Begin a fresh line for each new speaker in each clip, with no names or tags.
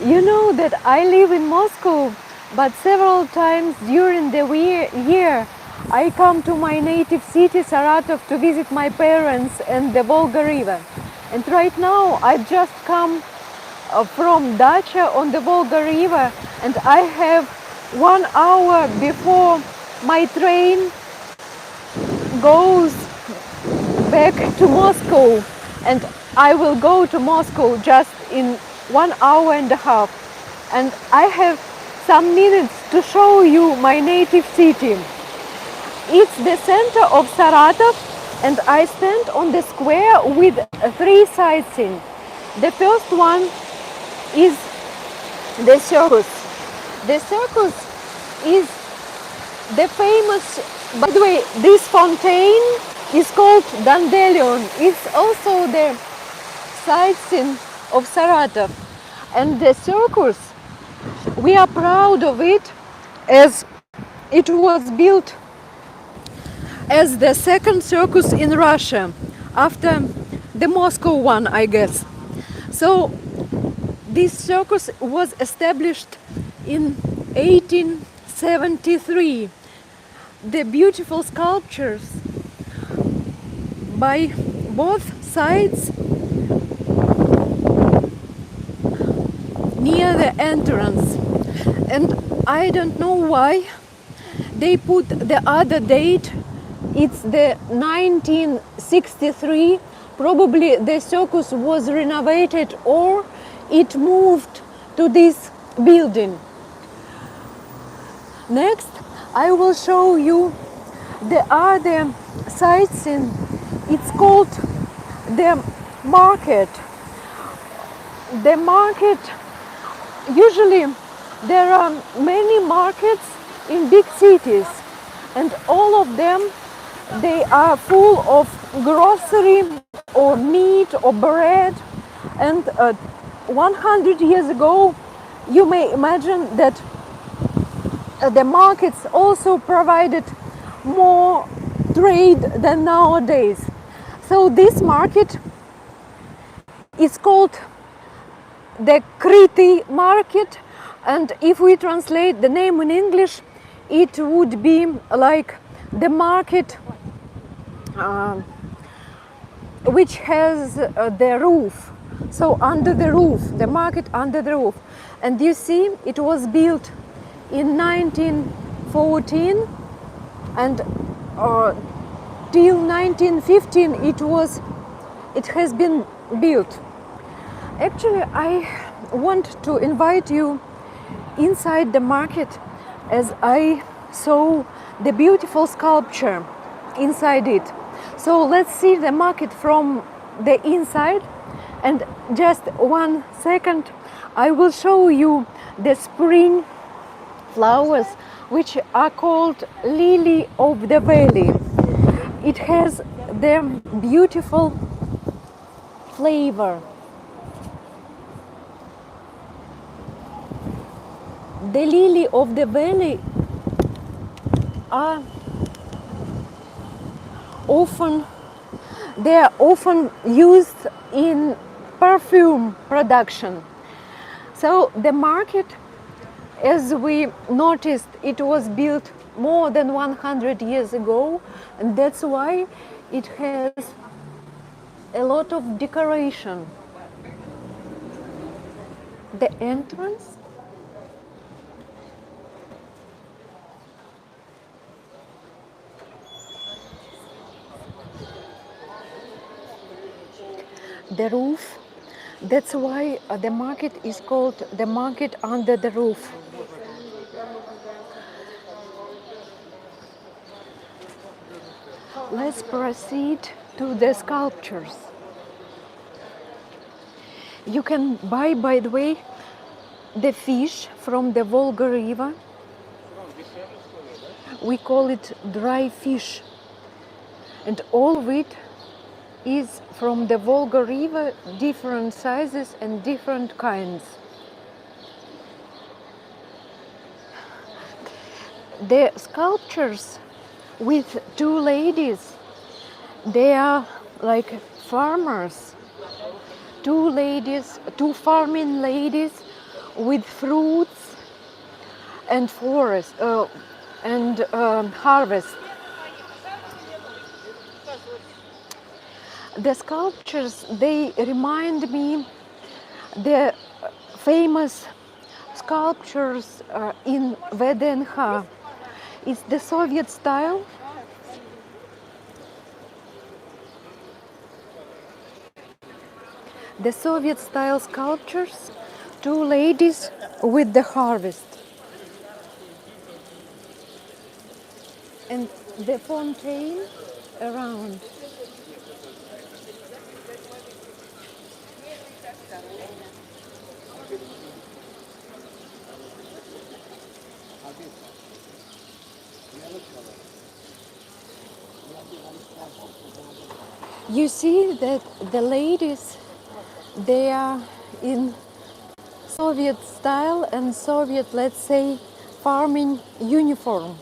You know that I live in Moscow, but several times during the year I come to my native city Saratov to visit my parents and the Volga River. And right now I've just come from Dacha on the Volga River, and I have 1 hour before my train goes back to Moscow, and I will go to Moscow just in 1 hour and a half. And I have some minutes to show you my native city. It's the center of Saratov, and I stand on the square with 3 sightseeing. The first one is the circus. The circus is the famous, by the way, this fountain is called Dandelion. It's also the sightseeing of Saratov. And the circus, we are proud of it, as it was built as the second circus in Russia after the Moscow one, I guess. So this circus was established in 1873. The beautiful sculptures by both sides near the entrance. And I don't know why they put the other date. It's the 1963. Probably the circus was renovated or it moved to this building. Next, I will show you the other sightseeing. It's called the market. The market, usually there are many markets in big cities, and all of them, they are full of grocery or meat or bread. And 100 years ago, you may imagine that the markets also provided more trade than nowadays. So this market is called the Kriti market, and if we translate the name in English, it would be like the market which has the roof. So under the roof, the market under the roof. And you see, it was built in 1914, and till 1915 it has been built. Actually, I want to invite you inside the market, as I saw the beautiful sculpture inside it. So let's see the market from the inside, and just 1 second I will show you the spring flowers, which are called lily of the valley. It has the beautiful flavor. The lily of the valley are often used in perfume production. So the market, as we noticed, it was built more than 100 years ago, and that's why it has a lot of decoration. The entrance, the roof, that's why the market is called the market under the roof. Let's proceed to the sculptures. You can buy, by the way, the fish from the Volga River. We call it dry fish, and all of it is from the Volga River, different sizes and different kinds. The sculptures with 2 ladies, they are like farmers. 2 farming ladies with fruits and forest and harvest. The sculptures, they remind me the famous sculptures in VDNH. It's the Soviet style. The Soviet style sculptures, two ladies with the harvest. And the fontaine around. You see that the ladies, they are in Soviet style and Soviet, let's say, farming uniform.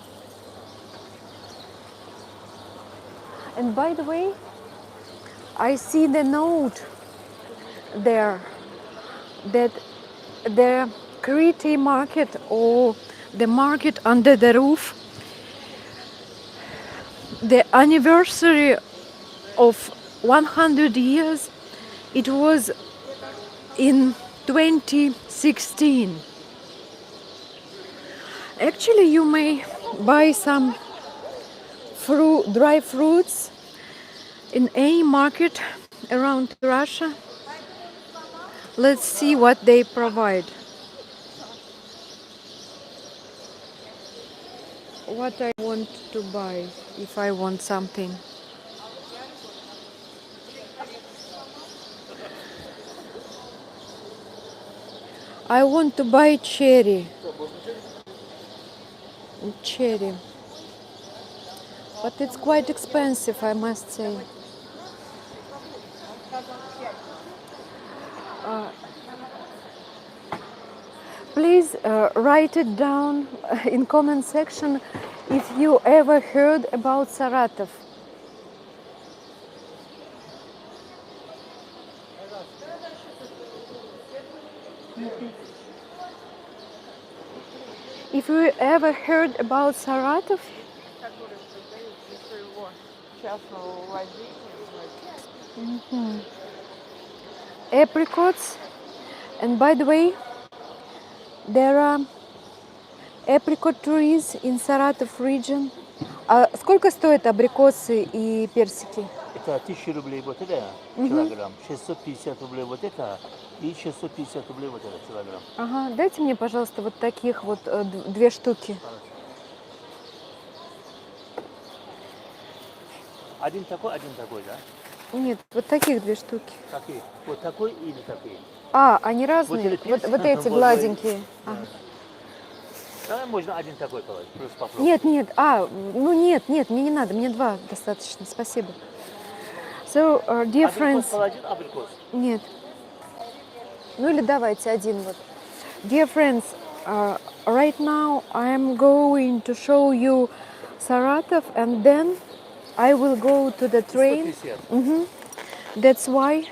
And by the way, I see the note there that the Kriti market, or the market under the roof, the anniversary of 100 years, it was in 2016. Actually, you may buy some dry fruits in any market around Russia. Let's see what they provide. What I want to buy if I want something. I want to buy cherry, but it's quite expensive, I must say. Please write it down in comment section if you ever heard about Saratov. If you ever heard about Saratov. Apricots, and by the way, there are apricot trees in Saratov region. А сколько стоят абрикосы и персики?
Это 1000 рублей вот это килограмм, 650 рублей вот это и 650 рублей вот это килограмм.
Ага, дайте мне, пожалуйста, вот таких вот 2 штуки.
Один такой, да?
Нет, вот таких 2 штуки.
Какие? Вот такой или такие?
А, они разные? Вот эти гладенькие.
Ага. Давай можно один такой положить, просто попробуй.
Нет, нет, нет, мне не надо, мне 2 достаточно, спасибо. So, dear friends...
Положить абрикос?
Нет. Ну или давайте один вот. Dear friends, right now I'm going to show you Saratov, and then I will go to the train. That's why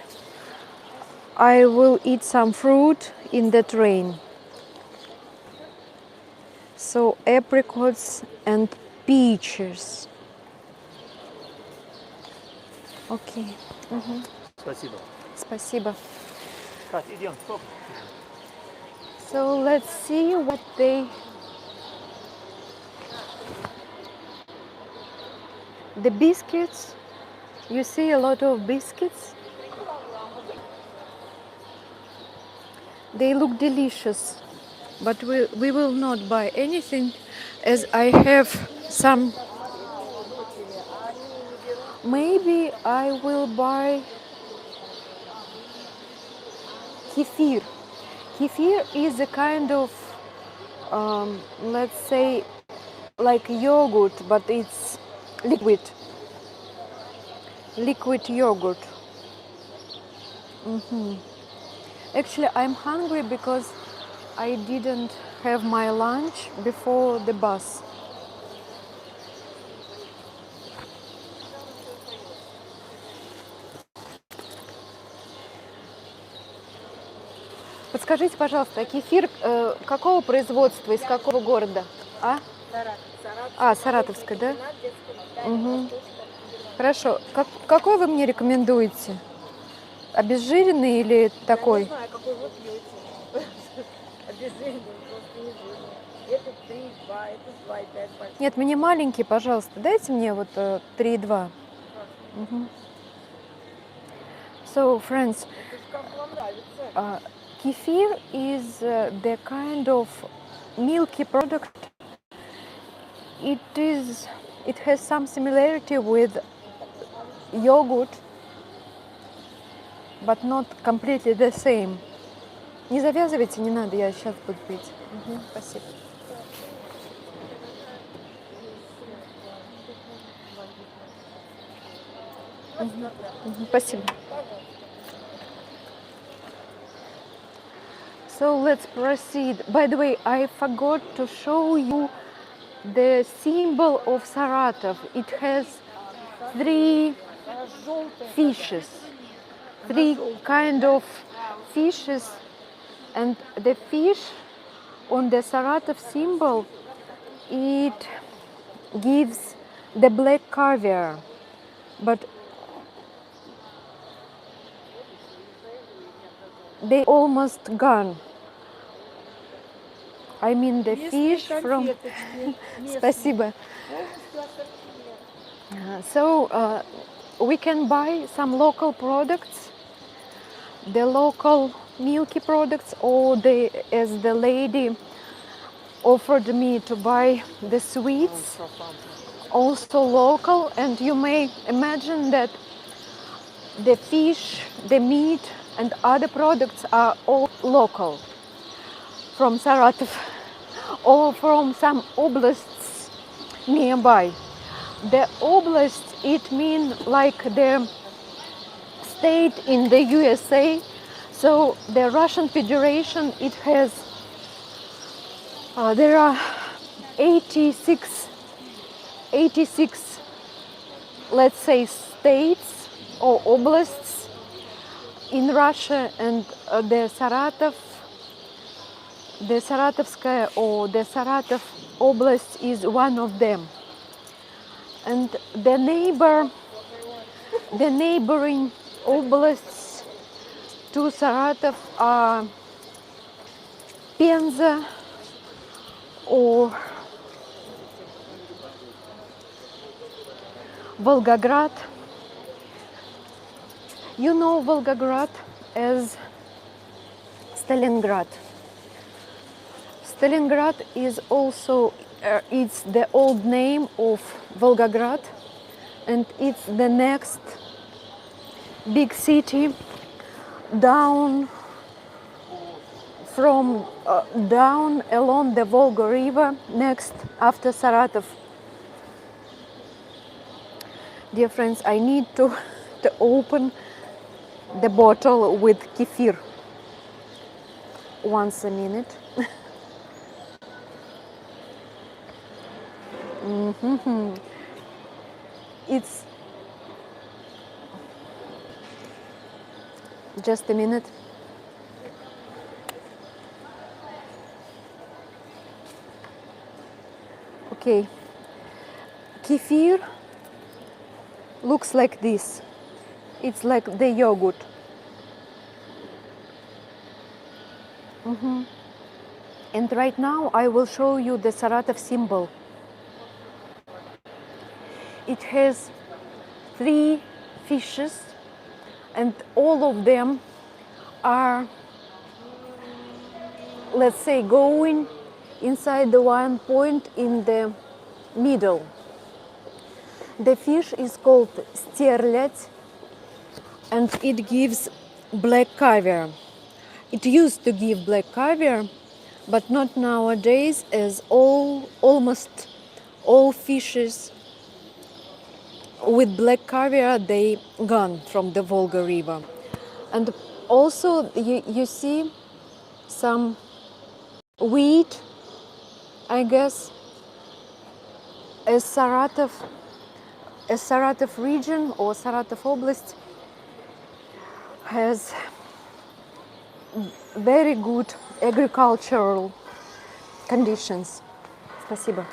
I will eat some fruit in the train. So apricots and peaches. Okay.
Спасибо.
Спасибо.
Так, идем. Стоп.
So let's see what they... The biscuits, you see a lot of biscuits. They look delicious, but we will not buy anything as I have some. Maybe I will buy kefir. Kefir is a kind of, let's say, like yogurt, but it's liquid yogurt. Actually, I'm hungry because I didn't have my lunch before the bus. подскажите, пожалуйста, кефир какого производства, из какого города? А? Саратовская, да? Угу. Хорошо. Какой вы мне рекомендуете? Обезжиренный или такой?
Я не знаю, какой вы пьете. Обезжиренный, просто не жирный. Это 3,2, это 2,5.
Нет, мне маленький, пожалуйста. Дайте мне вот 3,2. Угу. So, friends,
Как вам нравится?
kefir is the kind of milky product. It has some similarity with yogurt, but not completely the same. Не завязывайте, не надо, я сейчас буду пить. Угу, спасибо. Спасибо. So let's proceed. By the way, I forgot to show you the symbol of Saratov. It has 3 fishes, 3 kind of fishes, and the fish on the Saratov symbol, it gives the black caviar, but they almost gone. I mean the fish from... Спасибо. So we can buy some local products, the local milky products, or as the lady offered me to buy the sweets, also local. And you may imagine that the fish, the meat, and other products are all local from Saratov or from some oblasts nearby. The oblast, it means like the state in the USA. So the Russian Federation, it has, there are 86, let's say, states or oblasts in Russia, and the Saratovskaya or the Saratov Oblast is one of them. And the neighboring oblasts to Saratov are Penza or Volgograd. You know Volgograd as Stalingrad. Stalingrad is also, it's the old name of Volgograd, and it's the next big city down along the Volga River, next after Saratov. Dear friends, I need to open the bottle with kefir. Once a minute. It's just a minute. Okay. Kefir looks like this. It's like the yogurt. And right now I will show you the Saratov symbol. It has 3 fishes, and all of them are, let's say, going inside the one point in the middle. The fish is called sterlet, and it gives black caviar. It used to give black caviar, but not nowadays, as almost all fishes with black caviar, they gone from the Volga River. And also you see some wheat, I guess, as Saratov region or Saratov Oblast has very good agricultural conditions. Спасибо.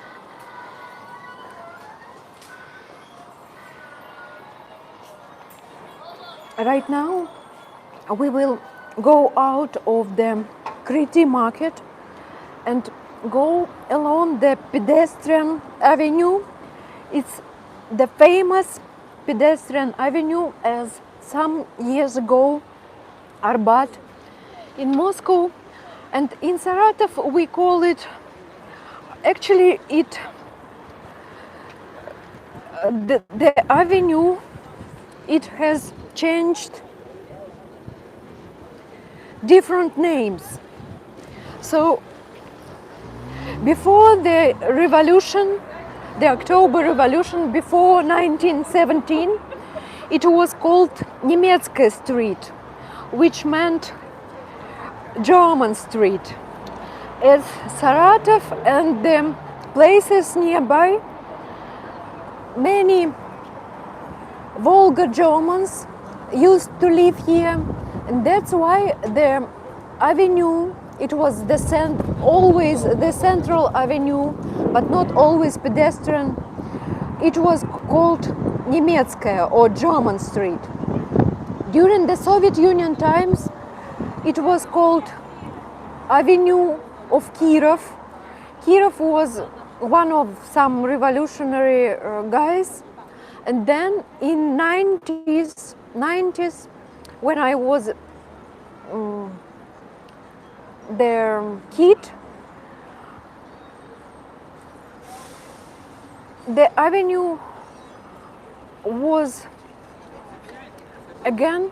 Right now, we will go out of the Kriti market and go along the pedestrian avenue. It's the famous pedestrian avenue as some years ago Arbat in Moscow, and in Saratov we call it, actually it the avenue, it has changed different names. So before the revolution, the October Revolution, before 1917, it was called Немецкая Street, which meant German Street. As Saratov and the places nearby, many Volga Germans used to live here, and that's why the avenue, it was always the central avenue, but not always pedestrian. It was called Немецкая or German Street. During the Soviet Union times, it was called Avenue of Kirov. Kirov was one of some revolutionary guys. And then in 90s, when I was their kid, the avenue was again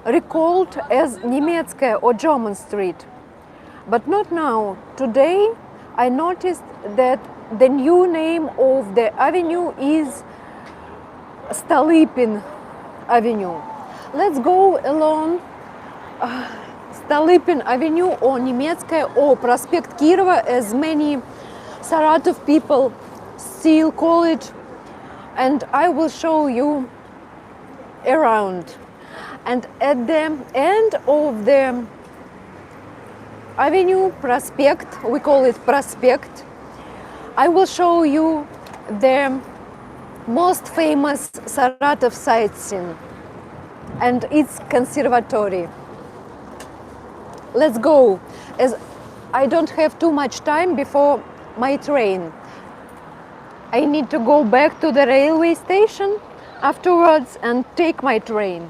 recalled as Немецкая or German Street, but not now. Today I noticed that the new name of the avenue is Stolypin Avenue. Let's go along Stolypin Avenue or Немецкая or Prospect Kirova, as many Saratov people still call it, and I will show you around. And at the end of the avenue, Prospect, we call it Prospect, I will show you the most famous Saratov sightseeing and its conservatory. Let's go, as I don't have too much time before my train. I need to go back to the railway station afterwards and take my train.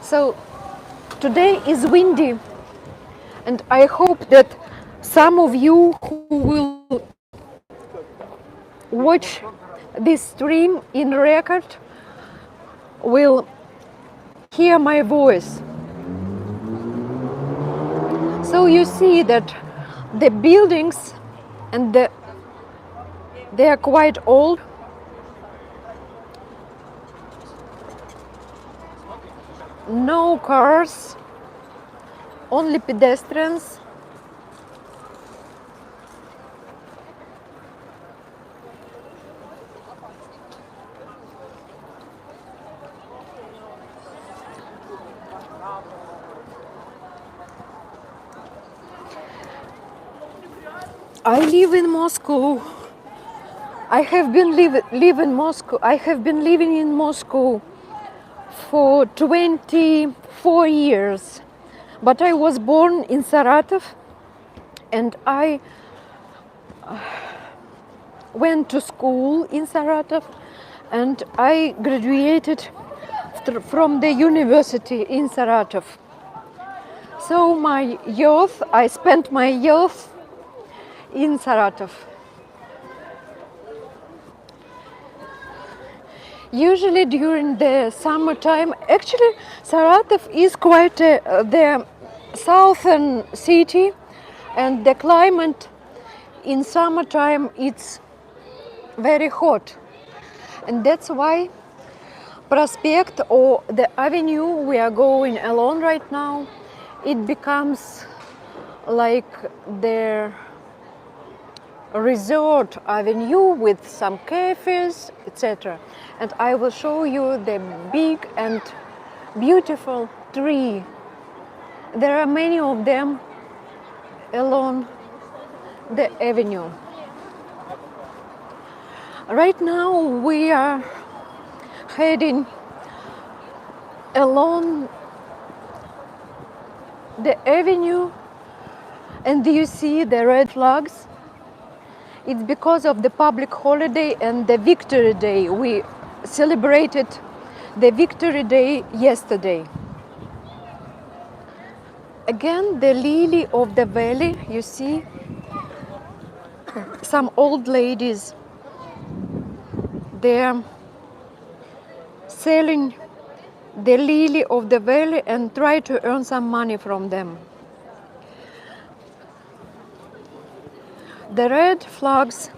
So today is windy, and I hope that some of you who will watch this stream in record will hear my voice. So you see that the buildings and they are quite old. No cars, only pedestrians. I live in Moscow. I have been living in Moscow for 24 years. But I was born in Saratov, and I went to school in Saratov, and I graduated from the university in Saratov. So I spent my youth in Saratov. Usually during the summertime, actually Saratov is quite the southern city, and the climate in summertime it's very hot, and that's why Prospect or the avenue we are going along right now, it becomes like the resort avenue with some cafes, etc. And I will show you the big and beautiful tree. There are many of them along the avenue. Right now we are heading along the avenue, and you see the red flags. It's because of the public holiday and the Victory Day. We celebrated the Victory Day yesterday. Again, the lily of the valley, you see some old ladies, they're selling the lily of the valley and try to earn some money from them. The red flags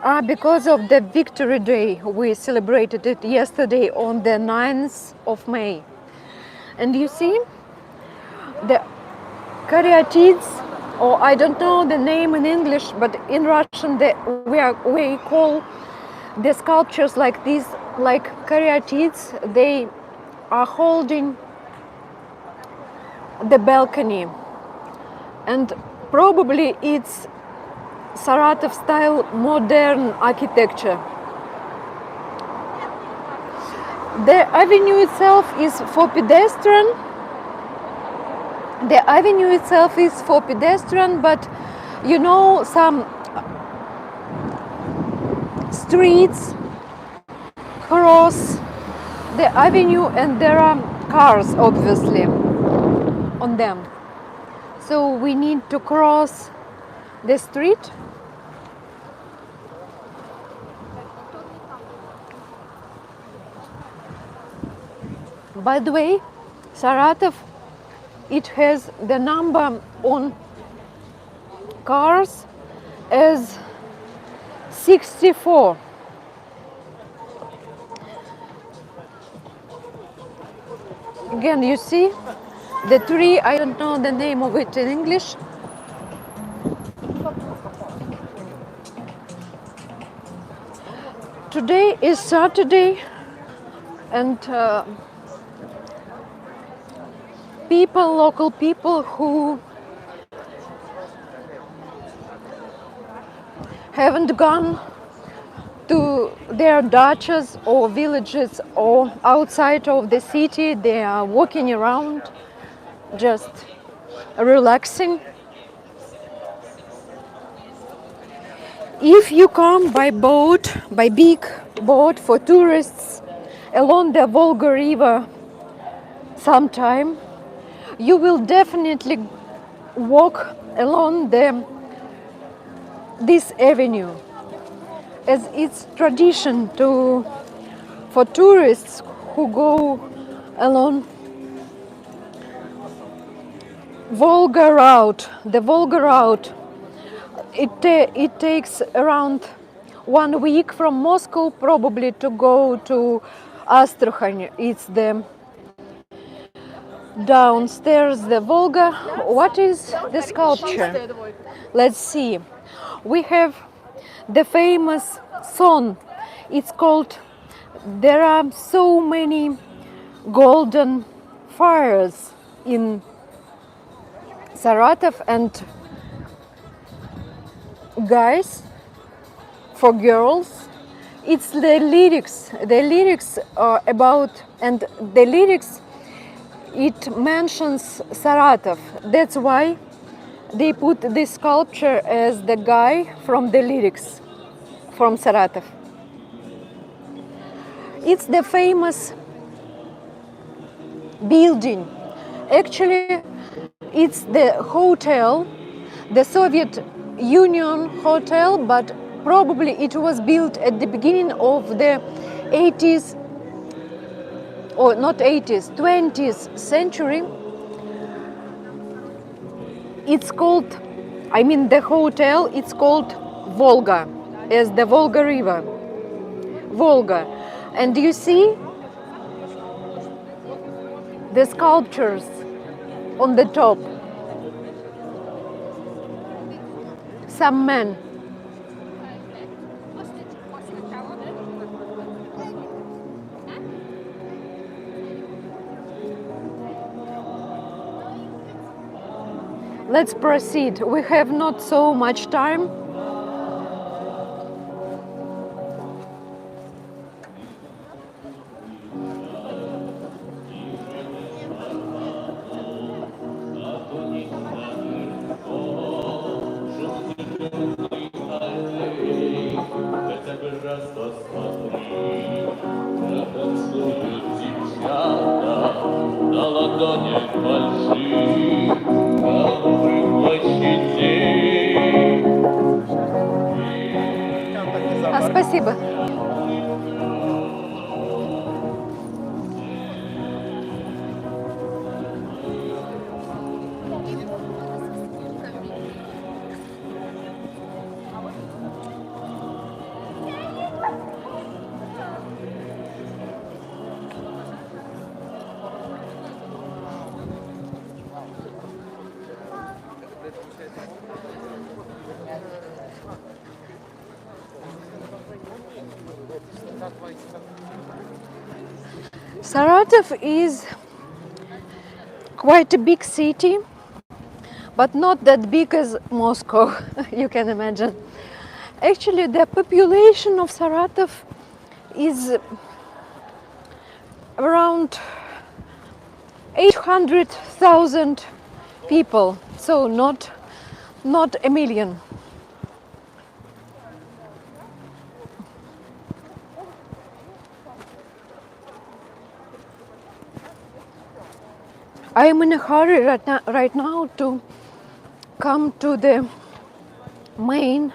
are because of the Victory Day. We celebrated it yesterday on the 9th of May. And you see the caryatids, or I don't know the name in English, but in Russian we call the sculptures like this, like caryatids. They are holding the balcony, and probably it's Saratov style modern architecture. The avenue itself is for pedestrian. The avenue itself is for pedestrian, but you know, some streets cross the avenue and there are cars obviously on them. So we need to cross the street. By the way, Saratov, it has the number on cars as 64. Again, you see the tree, I don't know the name of it in English. Today is Saturday, and local people who haven't gone to their dachas or villages or outside of the city, they are walking around, just relaxing. If you come by boat, by big boat for tourists along the Volga River sometime, you will definitely walk along this avenue, as it's tradition for tourists who go along Volga route. The Volga route, it takes around 1 week from Moscow probably to go to Astrakhan. It's the downstairs the Volga. What is the sculpture? Let's see. We have the famous song. It's called "There Are So Many Golden Fires in Saratov," and guys, for girls, it's the lyrics. The lyrics are about, and the lyrics, it mentions Saratov. That's why they put this sculpture as the guy from the lyrics, from Saratov. It's the famous building. Actually, it's the hotel, the Soviet Union hotel, but probably it was built at the beginning of the 80s, or not 80s, 20th century. It's called, the hotel, it's called Volga, as the Volga River, Volga. And you see the sculptures on the top. Some men. let's proceed. We have not so much time.
На ладонях больших, голубых площадей.
Спасибо. Saratov is quite a big city, but not that big as Moscow, you can imagine. Actually, the population of Saratov is around 800,000 people, so not a million. I am in a hurry right now to come to the main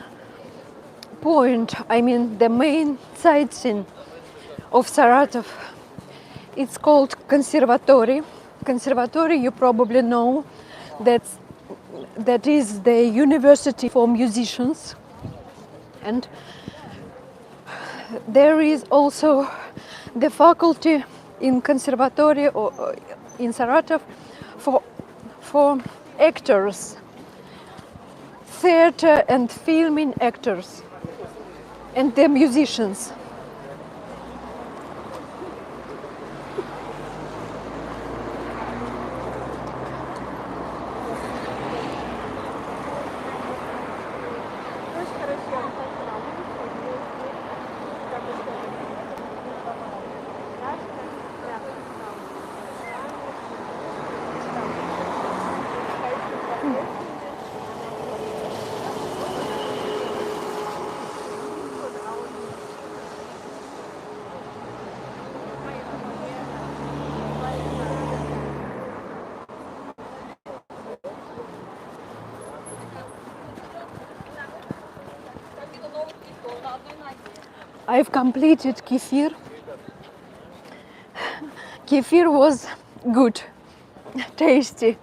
point, I mean the main sightseeing of Saratov. It's called Conservatory. Conservatory, you probably know, that is the university for musicians. And there is also the faculty in Conservatory or in Saratov for actors, theater and filming actors, and the musicians. I've completed kefir. Kefir was good, tasty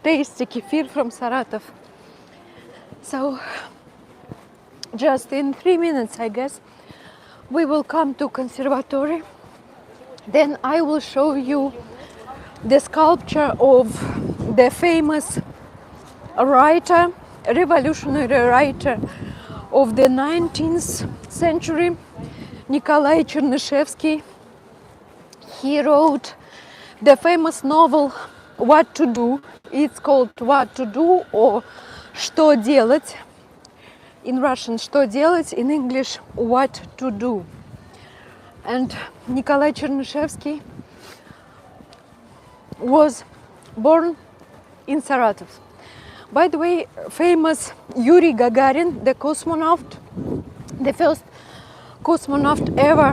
kefir from Saratov. So just in 3 minutes, I guess, we will come to Conservatory. Then I will show you the sculpture of the famous writer, revolutionary writer of the 19th century, Nikolai Chernyshevsky. He wrote the famous novel What to Do. It's called What to Do or Что делать. In Russian, Что делать, in English, What to Do. And Nikolai Chernyshevsky was born in Saratov. By the way, famous Yuri Gagarin, the cosmonaut, the first cosmonaut ever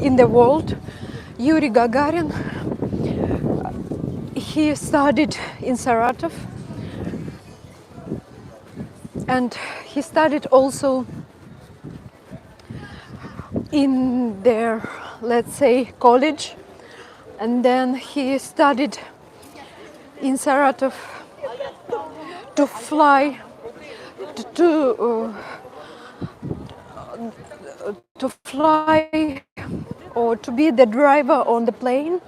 in the world, Yuri Gagarin, he studied in Saratov, and he studied also in their, let's say, college, and then he studied in Saratov to fly, to fly or to be the driver on the plane.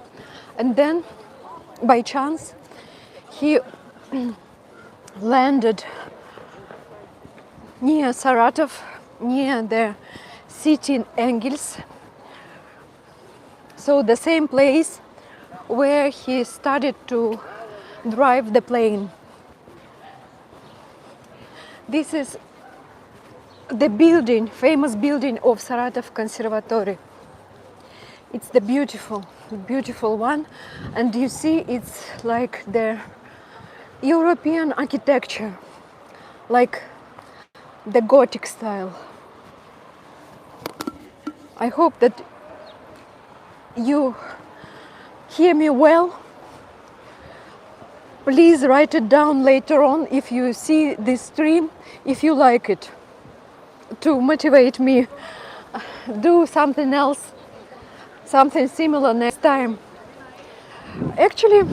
And then by chance he landed near Saratov, near the city in Engels, so the same place where he started to drive the plane. This is the building, famous building of Saratov Conservatory. It's the beautiful one, and you see it's like the European architecture, like the Gothic style. I hope that you hear me well. Please write it down later on if you see this stream, if you like it, to motivate me do something else, something similar next time. Actually,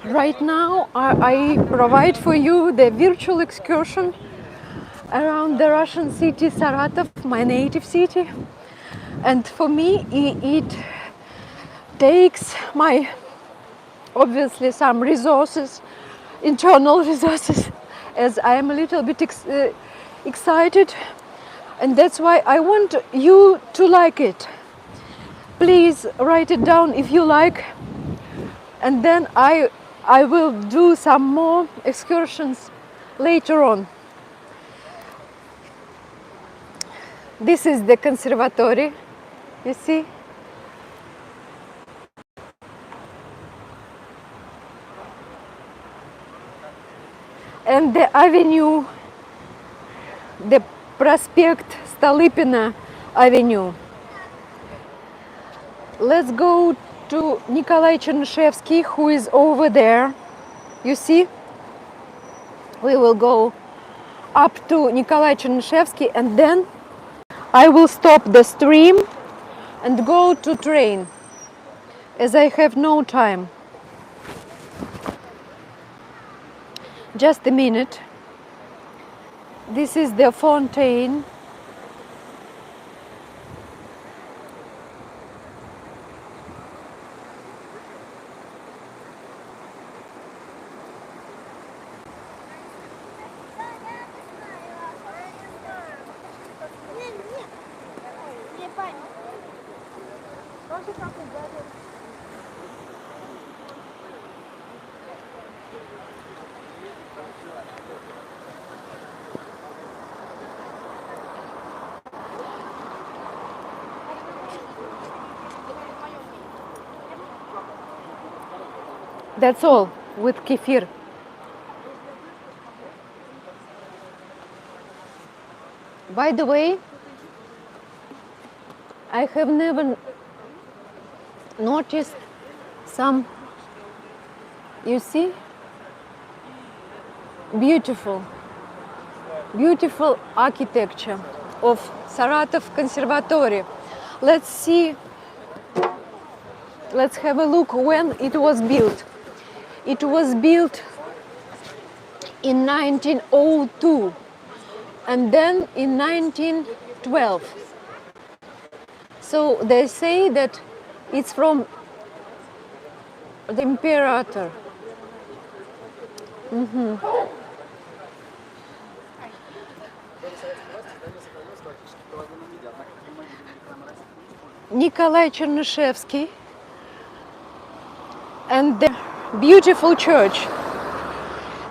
right now I provide for you the virtual excursion around the Russian city Saratov, my native city. And for me, it takes my, obviously, some resources, internal resources, as I am a little bit excited. And that's why I want you to like it. Please write it down if you like. And then I will do some more excursions later on. This is the conservatory, you see? And the avenue, the Prospect Stolypina Avenue. Let's go to Nikolai Chernyshevsky, who is over there. You see? We will go up to Nikolai Chernyshevsky, and then I will stop the stream and go to train, as I have no time. Just a minute. This is the fountain. That's all with kefir. By the way, I have never noticed some, you see, beautiful architecture of Saratov Conservatory. Let's see, let's have a look when it was built. It was built in 1902 and then in 1912. So they say that it's from the imperator. Nikolai Chernyshevsky, and the beautiful church.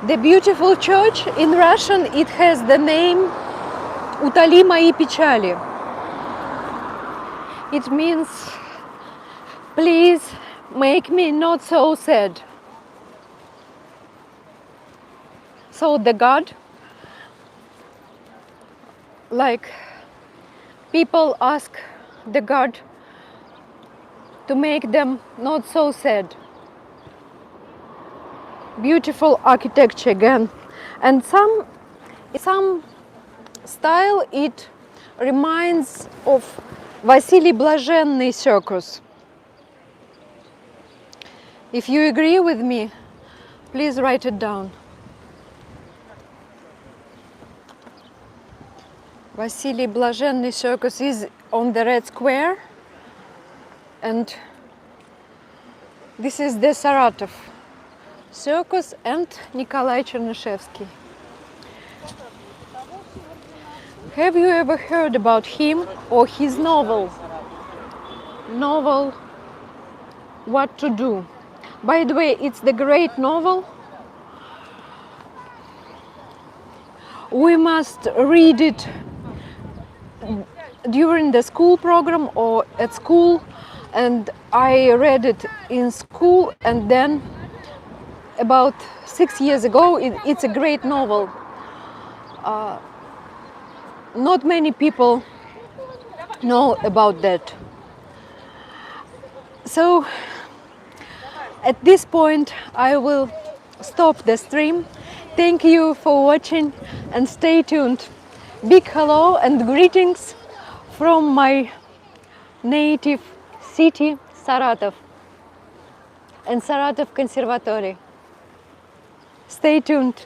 The beautiful church, in Russian, it has the name Utali мои печали. It means, please make me not so sad. So the God, like people ask the God to make them not so sad. Beautiful architecture again, and some style it reminds of Vasily Блаженный circus. If you agree with me, please write it down. Vasily Блаженный circus is on the Red Square, and this is the Saratov circus and Nikolai Chernyshevsky. Have you ever heard about him or his novel? What to Do? By the way, it's the great novel we must read it during the school program or at school, and I read it in school, and then about 6 years ago it's a great novel. Not many people know about that. So at this point I will stop the stream. Thank you for watching and stay tuned. Big hello and greetings from my native city Saratov and Saratov Conservatory. Stay tuned.